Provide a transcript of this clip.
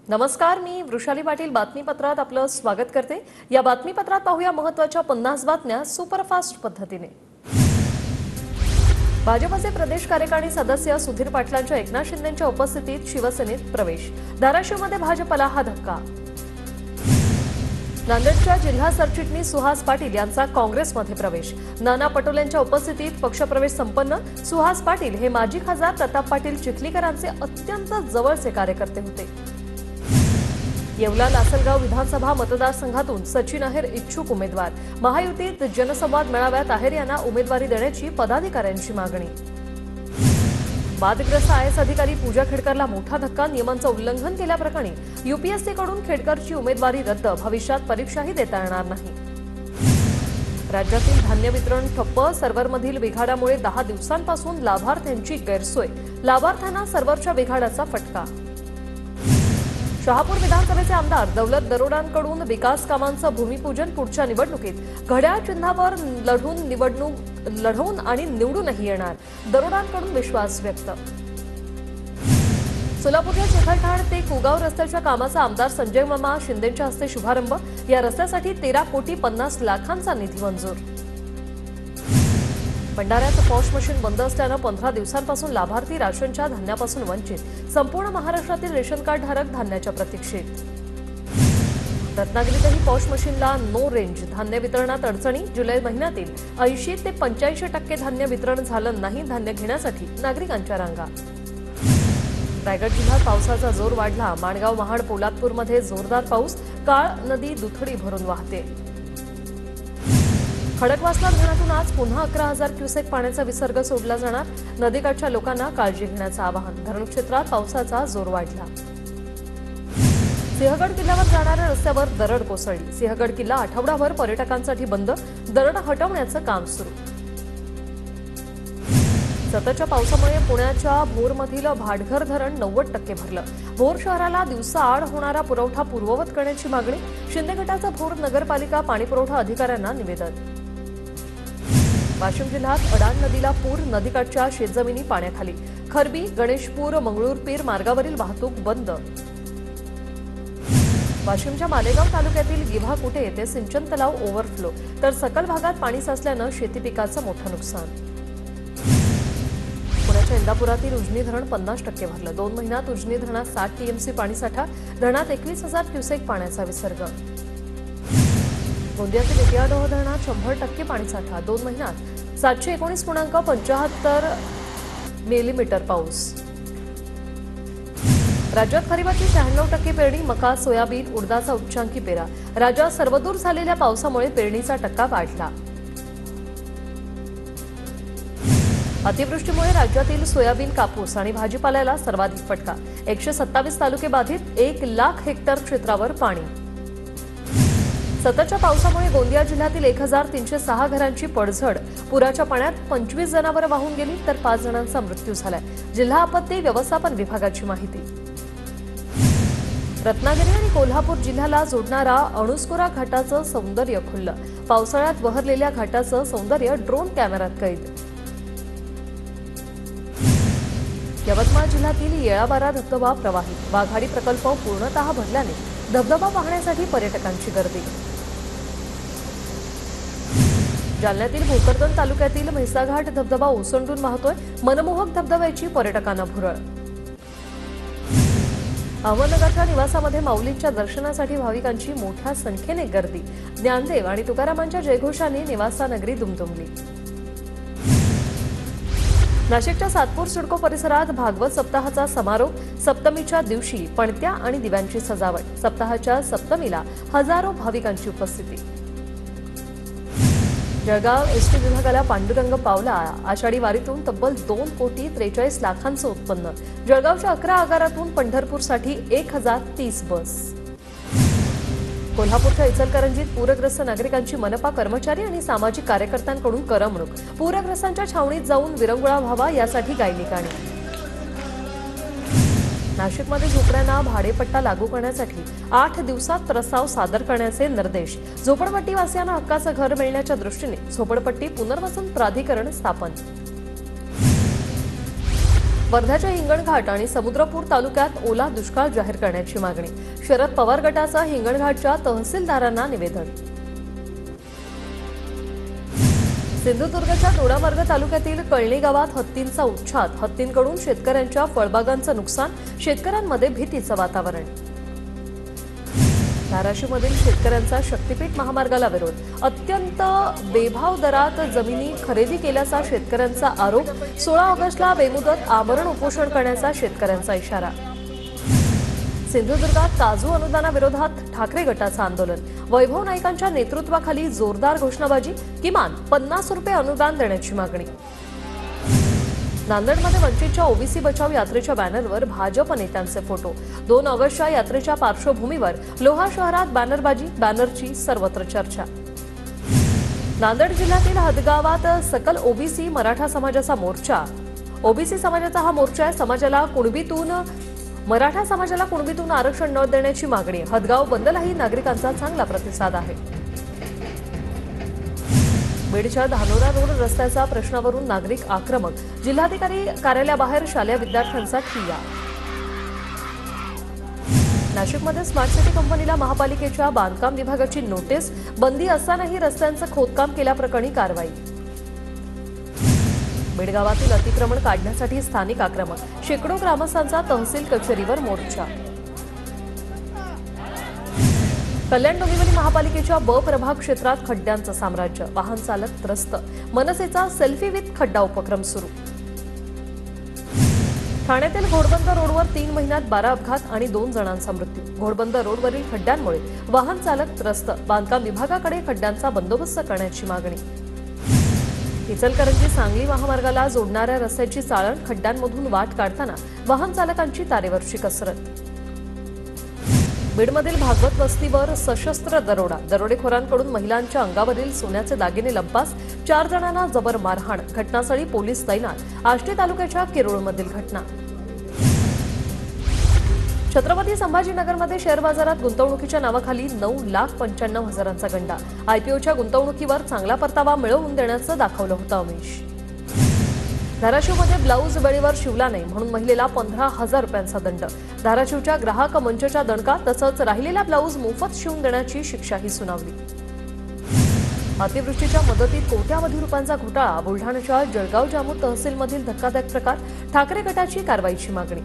नमस्कार, मी वृषाली पाटील बातमीपत्रात आपलं स्वागत करते। या बातमीपत्रात पाहूया महत्त्वाच्या 50 बातम्या सुपरफास्ट पद्धतीने। भाजपचे प्रदेश कार्यकारिणी सदस्य सुधीर पाटलांच्या एकनाथ शिंदेंच्या उपस्थितीत शिवसेनेत प्रवेश। धाराशिवमध्ये भाजपला हा धक्का। नांदेडच्या जिल्हा सरचिटणीस सुहास पाटील यांचा काँग्रेसमध्ये प्रवेश। नाना पटोलेंच्या उपस्थितीत पक्षप्रवेश संपन्न। सुहास पाटील हे माजी खासदार प्रताप पाटील चिखलीकरांचे अत्यंत जवळचे कार्यकर्ते होते। येवला लासलगाव विधानसभा मतदारसंघातून सचिन आहेर इच्छुक उमेदवार। महायुतीत जनसंवाद मेळाव्यात आहेर यांना उमेदवारी देण्याची पदाधिकाऱ्यांची मागणी। वादग्रस्त आयएस अधिकारी पूजा खेडकरला मोठा धक्का। नियमांचं उल्लंघन केल्याप्रकरणी यूपीएससीकडून खेडकरची उमेदवारी रद्द। भविष्यात परीक्षाही देता येणार नाही। राज्यातील धान्य वितरण ठप्प। सर्व्हरमधील बिघाडामुळे 10 दिवसांपासून लाभार्थ्यांची गैरसोय। लाभार्थ्यांना सर्व्हरच्या बिघाडाचा फटका। शहापूर विधानसभेचे आमदार दौलत दरोडांकडून विकास कामांचं भूमिपूजन। पुढच्या निवडणुकीत घड्याळ चिन्हावर लढवून आणि निवडूनही येणार। दरोडांकडून विश्वास व्यक्त। सोलापूरच्या चिखलठाण ते कुगाव रस्त्याच्या कामाचा आमदार संजय मामा शिंदेंच्या हस्ते शुभारंभ। या रस्त्यासाठी 13,50,00,000 निधी मंजूर। भंडाऱ्यात पॉश मशीन बंद असल्यानं 15 दिवसांपासून लाभार्थी राशनच्या धान्यापासून वंचित। संपूर्ण महाराष्ट्रातील रेशन कार्ड धारक धान्याच्या प्रतीक्षेत। रत्नागिरीतही पॉश मशीनला नो रेंज। धान्य वितरणात अडचणी। जुलै महिन्यातील 80 ते 85% धान्य वितरण झालं नाही। धान्य घेण्यासाठी नागरिकांच्या रांगा। रायगड जिल्ह्यात पावसाचा जोर वाढला। माणगाव महाड पोलादपूरमध्ये जोरदार पाऊस। काळ नदी दुथडी भरून वाहते। खडकवासला धरणातून आज पुन्हा 11,000 क्युसेक पाण्याचा विसर्ग सोडला जाणार। नदीकाठच्या लोकांना काळजी घेण्याचं आवाहन। धरण क्षेत्रात पावसाचा जोर वाढला। सिंहगड किल्ल्यावर जाणाऱ्या रस्त्यावर दरड कोसळली। सिंहगड किल्ला आठवडाभर पर्यटकांसाठी बंद। दरड हटवण्याचं काम सुरू। सततच्या पावसामुळे पुण्याच्या भोरमधील भाटघर धरण 90% भरलं। भोर शहराला दिवसाआड होणारा पुरवठा पूर्ववत करण्याची मागणी। शिंदे गटाचं भोर नगरपालिका पाणीपुरवठा अधिकाऱ्यांना निवेदन। वाशिम जिल्ह्यात अडाण नदीला पूर। नदीकाठच्या शेतजमिनी पाण्याखाली। खरबी गणेशपूर मंगळूरपीर मार्गावरील वाहतूक बंद। वाशिमच्या मालेगाव तालुक्यातील गिव्हाकुटे येथे सिंचन तलाव ओव्हरफ्लो तर सखल भागात पाणी साचल्यानं शेती पिकाचं मोठं नुकसान। पुण्याच्या इंदापुरातील उजनी धरण 50% भरलं। 2 महिन्यात उजनी धरणात 60 टीएमसी पाणीसाठा। धरणात 21,000 क्युसेक पाण्याचा विसर्ग। गोंदियातील इटियाडोह धरणात 100% पाणीसाठा। 2 महिन्यात 719.75 मिलीमीटर पाऊस। राज्यात खरीपाची 96% पेरणी। मका सोयाबीन उडदाचा उच्चांकी पेरा। राज्यात सर्वदूर झालेल्या पावसामुळे पेरणीचा टक्का वाढला। अतिवृष्टीमुळे राज्यातील सोयाबीन कापूस आणि भाजीपाल्याला सर्वाधिक फटका। 127 तालुके बाधित। 1,00,000 हेक्टर क्षेत्रावर पाणी। सततच्या पावसामुळे गोंदिया जिल्ह्यातील 1,306 घरांची पडझड। पुराच्या पाण्यात 25 जनावरं वाहून गेली तर 5 जणांचा मृत्यू झालाय। जिल्हा आपत्ती व्यवस्थापन विभागाची माहिती। रत्नागिरी आणि कोल्हापूर जिल्ह्याला जोडणारा अणुस्कुरा घाटाचं सौंदर्य खुललं। पावसाळ्यात बहरलेल्या घाटाचं सौंदर्य ड्रोन कॅमेऱ्यात कैद। यवतमाळ जिल्ह्यातील येळाबारा धबधबा प्रवाहित। वाघाडी प्रकल्प पूर्णतः भरल्याने धबधबा पाहण्यासाठी पर्यटकांची गर्दी। जालन्यातील भोकरदन तालुक्यातील म्हैसाघाट धबधबा ओसंडून वाहतोय। मनमोहक धबधब्याची पर्यटकांना भुरळ। अहमदनगरच्या निवासामध्ये माऊलींच्या दर्शनासाठी भाविकांची मोठ्या संख्येने गर्दी। ज्ञानदेव आणि तुकारामांच्या जयघोषाने निवासानगरी दुमदुमली। नाशिकच्या सातपूर सिडको परिसरात भागवत सप्ताहाचा समारोप। सप्तमीच्या दिवशी पणत्या आणि दिव्यांची सजावट। सप्ताहाच्या सप्तमीला हजारो भाविकांची उपस्थिती। जळगाव एसटी विभागाला पांडुरंग पावला। आषाढी वारीतून तब्बल 2,43,00,000 उत्पन्न। जळगावच्या 11 आगारातून पंढरपूरसाठी 1,030 बस। कोल्हापूरच्या इचलकरंजीत पूरग्रस्त नागरिकांची मनपा कर्मचारी आणि सामाजिक कार्यकर्त्यांकडून करमणूक। पूरग्रस्तांच्या छावणीत जाऊन विरंगुळा व्हावा यासाठी गायली गाणी। नाशिकमध्ये झोपड्यांना भाडेपट्टा लागू करण्यासाठी 8 दिवसात प्रस्ताव सादर करण्याचे निर्देश। झोपडपट्टीवासियांना हक्काचं घर मिळण्याच्या दृष्टीने झोपडपट्टी पुनर्वसन प्राधिकरण स्थापन। वर्ध्याच्या हिंगणघाट आणि समुद्रपूर तालुक्यात ओला दुष्काळ जाहीर करण्याची मागणी। शरद पवार गटाचं हिंगणघाटच्या तहसीलदारांना निवेदन। सिंधुदुर्गच्या दोडामार्ग तालुक्यातील कळणी गावात हत्तींचा उच्छाद, हत्तींकडून शेतकऱ्यांच्या फळबागांचं नुकसान, शेतकऱ्यांमध्ये भीतीचं वातावरण। धाराशिवमधील शेतकऱ्यांचा शक्तीपीठ महामार्गाला विरोध, अत्यंत बेभाव दरात जमिनी खरेदी केल्याचा शेतकऱ्यांचा आरोप। 16 ऑगस्टला बेमुदत आमरण उपोषण करण्याचा शेतकऱ्यांचा इशारा। सिंधुदुर्गात काजू अनुदानाविरोधात ठाकरे गटाचं आंदोलन, वैभव नाईकांच्या नेतृत्वाखाली जोरदार घोषणाबाजी, किमान 50 रुपये अनुदान देण्याची मागणी। नांदेडमध्ये वंचितच्या ओबीसी बचाव यात्रेच्या बॅनरवर भाजप नेत्यांचे फोटो। 2 ऑगस्टच्या यात्रेच्या पार्श्वभूमीवर लोहा शहरात बॅनरबाजी, बॅनरची सर्वत्र चर्चा। नांदेड जिल्ह्यातील हदगावात सकल ओबीसी मराठा समाजाचा मोर्चा। ओबीसी समाजाचा हा मोर्चा मराठा समाजाला कुणबीतून आरक्षण न देण्याची मागणी। हदगाव बंदलाही नागरिकांचा चांगला प्रतिसाद आहे। बीडच्या धानोरा रोड रस्त्याच्या प्रश्नावरून नागरिक आक्रमक, जिल्हाधिकारी कार्यालयाबाहेर शालेय विद्यार्थ्यांचा ठिय्या। नाशिकमध्ये स्मार्ट सिटी कंपनीला महापालिकेच्या बांधकाम विभागाची नोटीस, बंदी असतानाही रस्त्यांचं खोदकाम केल्याप्रकरणी कारवाई। बेडगावातील अतिक्रमण काढण्यासाठी स्थानिक आक्रमक, शेकडो ग्रामस्थांचा तहसील कचेरीवर मोर्चा। कल्याण डोंबिवली महापालिकेच्या ब प्रभाग क्षेत्रात खड्ड्यांचं साम्राज्य, वाहन चालक त्रस्त, मनसेचा सेल्फी विथ खड्डा उपक्रम सुरू। ठाण्यातील घोडबंद रोडवर 3 महिन्यात 12 अपघात आणि 2 जणांचा मृत्यू। घोडबंद रोडवरील खड्ड्यांमुळे वाहन चालक त्रस्त, बांधकाम विभागाकडे खड्ड्यांचा बंदोबस्त करण्याची मागणी। इचलकरंजी सांगली महामार्गाला जोडणाऱ्या रस्त्याची चाळण, खड्ड्यांमधून वाट काढताना वाहन चालकांची तारेवरची कसरत। बीडमधील भागवत वस्तीवर सशस्त्र दरोडा, दरोडेखोरांकडून महिलांच्या अंगावरील सोन्याचे दागिने लंपास, 4 जणांना जबर मारहाण, घटनास्थळी पोलीस तैनात। आष्टी तालुक्याच्या किरोळमधील घटना। छत्रपती संभाजीनगरमध्ये शेअर बाजारात गुंतवणुकीच्या नावाखाली 9,95,000चा गंडा। आयपीओच्या गुंतवणुकीवर चांगला परतावा मिळवून देण्याचं दाखवलं होतं आमिष। धाराशिवमध्ये ब्लाऊज वेळेवर शिवला नाही म्हणून महिलेला 15,000 रुपयांचा दंड। धाराशिवच्या ग्राहक मंचच्या दणका, तसंच राहिलेला ब्लाऊज मोफत शिवून देण्याची शिक्षाही सुनावली। अतिवृष्टीच्या मदतीत कोट्यावधी रुपयांचा घोटाळा, बुलढाण्याच्या जळगाव जामोद तहसीलमधील धक्कादायक प्रकार, ठाकरे गटाची कारवाईची मागणी।